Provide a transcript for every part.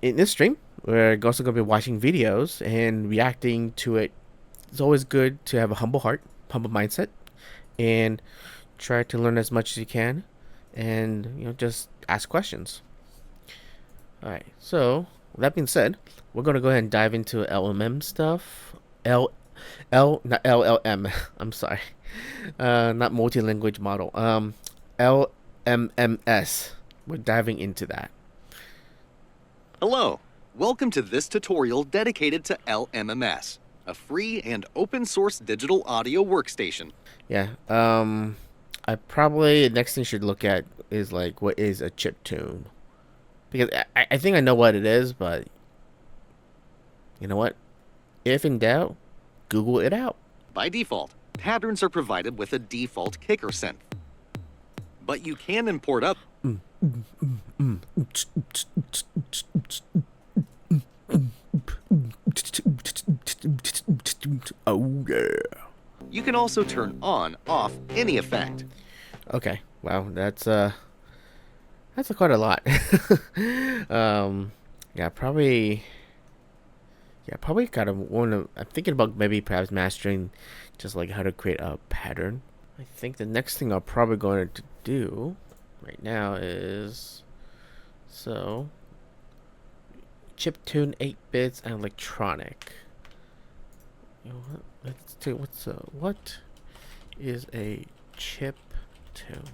In this stream, we're also going to be watching videos and reacting to it. It's always good to have a humble heart, humble mindset, and try to learn as much as you can, and just ask questions. All right. So with that being said, we're going to go ahead and dive into LMM stuff. Not LLM. I'm sorry. Not multi-language model. LMMS. We're diving into that. Hello, welcome to this tutorial dedicated to LMMS, a free and open source digital audio workstation. Yeah, I probably the next thing you should look at is like what is a chip tune, because I think I know what it is, but you know what? If in doubt, Google it out. By default, patterns are provided with a default kicker synth, but you can import up. Oh yeah. You can also turn on, off any effect. Okay. Wow, that's quite a lot. Yeah, probably kind of want to. I'm thinking about maybe perhaps mastering just like how to create a pattern. I think the next thing I'm probably going to do right now is chiptune 8 bits and electronic. You know what? Let's do what is a chip tune?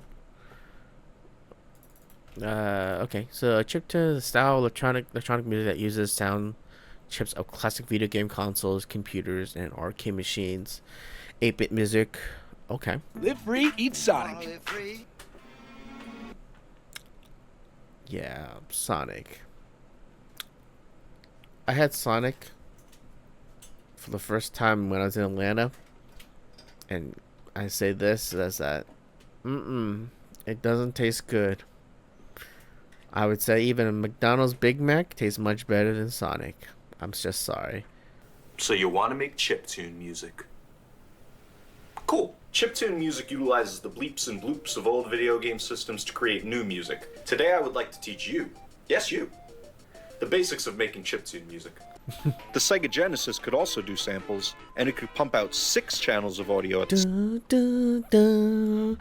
Okay, so a chiptune is a style of electronic music that uses sound chips of classic video game consoles, computers, and arcade machines. 8-bit music. Okay. Live free, eat Sonic. Yeah, Sonic. I had Sonic for the first time when I was in Atlanta, and I say this as that, it doesn't taste good. I would say even a McDonald's Big Mac tastes much better than Sonic. I'm just sorry. So you want to make chiptune music? Cool. Chiptune music utilizes the bleeps and bloops of old video game systems to create new music. Today I would like to teach you, yes you, the basics of making chiptune music. The Sega Genesis could also do samples, and it could pump out 6 channels of audio at the same time.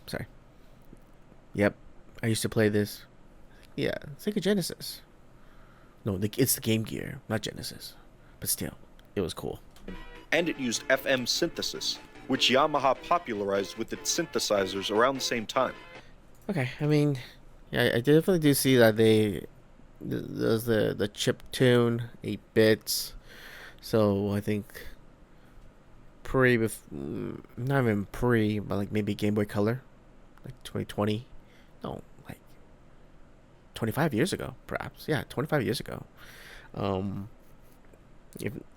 Sorry. Yep, I used to play this. Yeah, Sega Genesis. No, it's the Game Gear, not Genesis. But still, it was cool. And it used FM synthesis, which Yamaha popularized with its synthesizers around the same time. Okay, I mean, yeah, I definitely do see that there's the chip tune 8 bits. So I think not even pre, but like maybe Game Boy Color, like 2020. No, like 25 years ago, perhaps. Yeah, 25 years ago.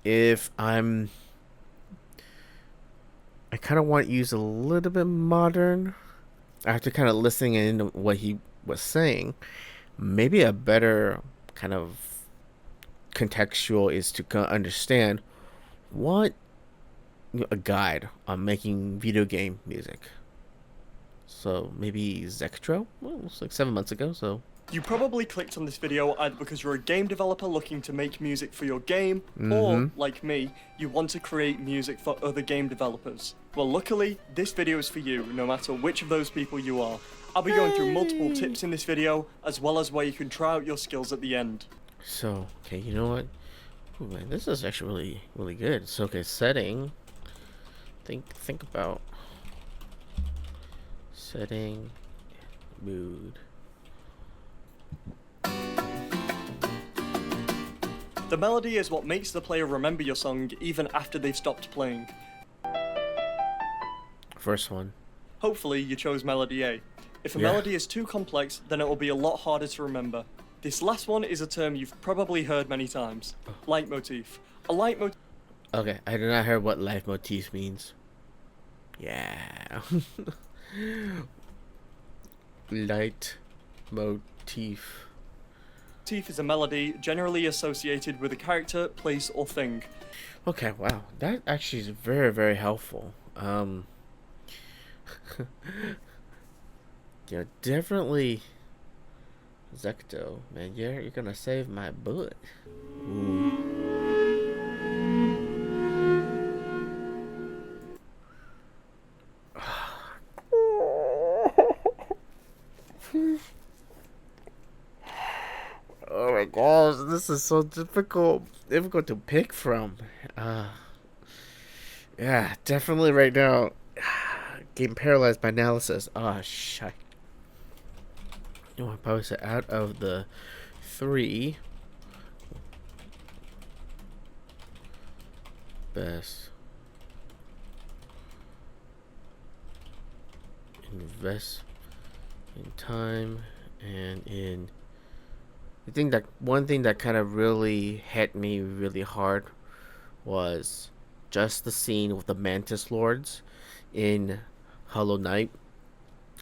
If I kind of want to use a little bit modern. After kind of listening in what he was saying, maybe a better kind of contextual is to understand what a guide on making video game music. So maybe Zectro? Well, it's like 7 months ago, so. You probably clicked on this video either because you're a game developer looking to make music for your game, or, like me, you want to create music for other game developers. Well, luckily, this video is for you, no matter which of those people you are. I'll be going through multiple tips in this video, as well as where you can try out your skills at the end. So, okay, you know what? Ooh, man, this is actually really, really good. So, okay, setting. Think about setting, mood. The melody is what makes the player remember your song even after they've stopped playing. First one. Hopefully you chose melody A. If a melody is too complex, then it will be a lot harder to remember. This last one is a term you've probably heard many times. Leitmotif. A leitmotif. Okay, I did not hear what leitmotif means. Yeah. Leitmotif. Motif is a melody generally associated with a character, place, or thing. Okay, wow. That actually is very, very helpful. Yeah, definitely Zecto, man. You're gonna save my butt. Ooh. Oh my gosh, this is so difficult to pick from. Yeah, definitely right now. Getting paralyzed by analysis. Oh, shit. You know, I probably said out of the three best invest in time and in. I think that one thing that kind of really hit me really hard was just the scene with the Mantis Lords in Hollow Knight.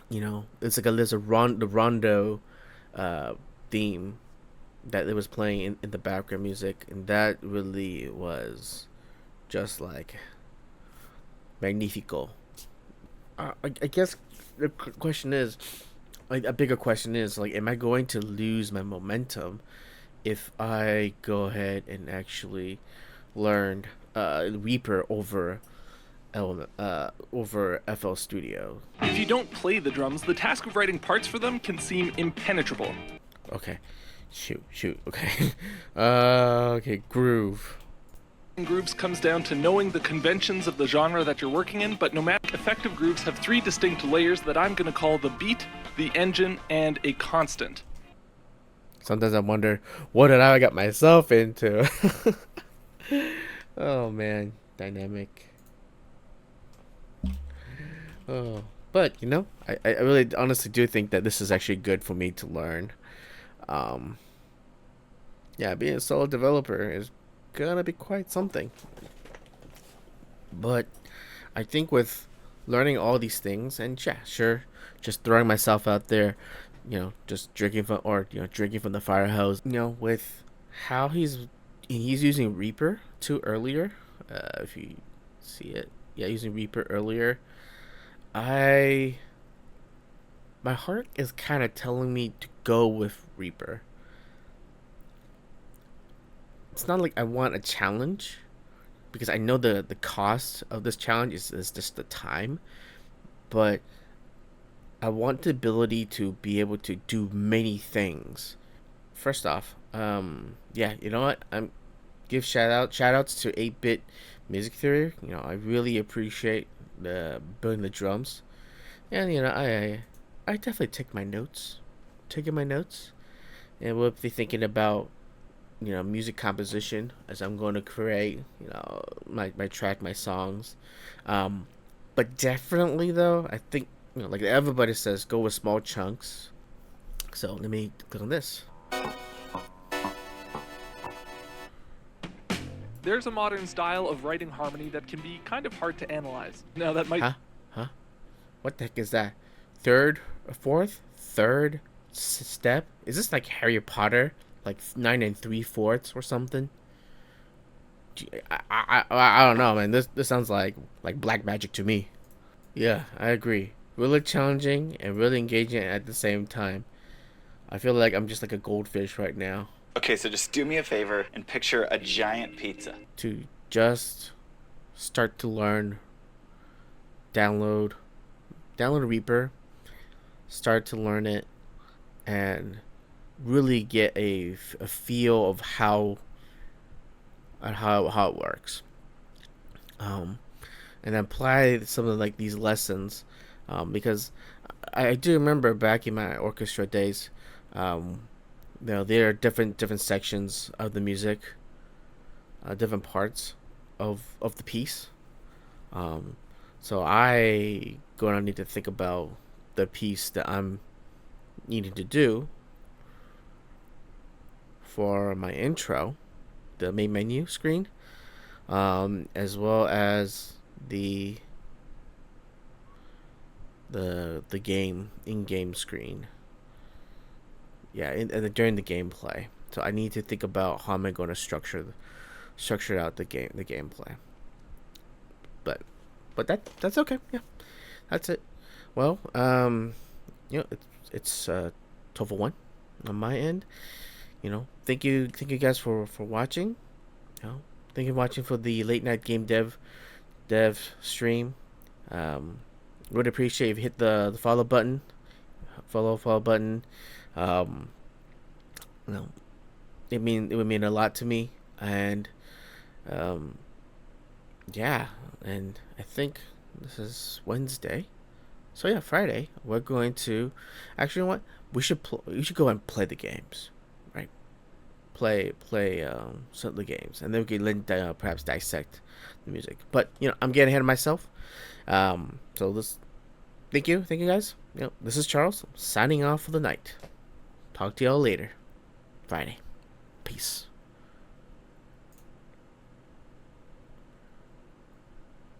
You know, it's like there's the rondo theme that it was playing in the background music, and that really was just like magnifico. I guess the question is, like, a bigger question is, like, am I going to lose my momentum if I go ahead and actually learn Reaper over over FL Studio? If you don't play the drums, the task of writing parts for them can seem impenetrable. Okay, shoot. Okay, okay, groove. Grooves comes down to knowing the conventions of the genre that you're working in, but nomadic effective grooves have three distinct layers that I'm going to call the beat, the engine, and a constant. Sometimes I wonder, what did I got myself into? Oh man, dynamic. Oh, but you know, I really honestly do think that this is actually good for me to learn. Um, yeah, being a solo developer is gonna be quite something. But I think with learning all these things, and yeah, sure, just throwing myself out there, you know, just drinking from, or you know, drinking from the fire hose, you know, with how he's using Reaper too earlier. If you see it, yeah, using Reaper earlier. My heart is kind of telling me to go with Reaper. It's not like I want a challenge, because I know the cost of this challenge is just the time, but I want the ability to be able to do many things. First off, yeah, you know what? I'm give shout outs to 8-bit music theory. You know, I really appreciate the building the drums. And you know, I definitely taking my notes, and we'll be thinking about, you know, music composition as I'm going to create, you know, my track, my songs. But definitely though, I think, you know, like everybody says, go with small chunks. So let me click on this. There's a modern style of writing harmony that can be kind of hard to analyze. Now that might... Huh? What the heck is that? Third step? Is this like Harry Potter? Like 9 3/4 or something? I don't know, man. This sounds like black magic to me. Yeah, I agree. Really challenging and really engaging at the same time. I feel like I'm just like a goldfish right now. Okay, so just do me a favor and picture a giant pizza. To just start to learn, download Reaper, start to learn it, and really get a feel of how it works. And apply some of like these lessons, because I do remember back in my orchestra days, you know, there are different sections of the music, different parts of the piece. So I gonna need to think about the piece that I'm needing to do for my intro, the main menu screen, as well as the game in-game screen. Yeah, and during the gameplay. So I need to think about how am I going to structure out the gameplay. But but that's okay. Yeah, that's it. Well, it's 12:01 on my end. Thank you guys for watching. Thank you for watching for the late night game dev stream. Would appreciate if you hit the follow button, follow button. Um, it would mean a lot to me, and yeah, and I think this is Wednesday, so yeah, Friday we're going to actually, you know what, we should go and play the games, right? Play some of the games, and then we can perhaps dissect the music. But I'm getting ahead of myself. So this, thank you guys. This is Charles signing off for the night. Talk to y'all later, Friday. Peace.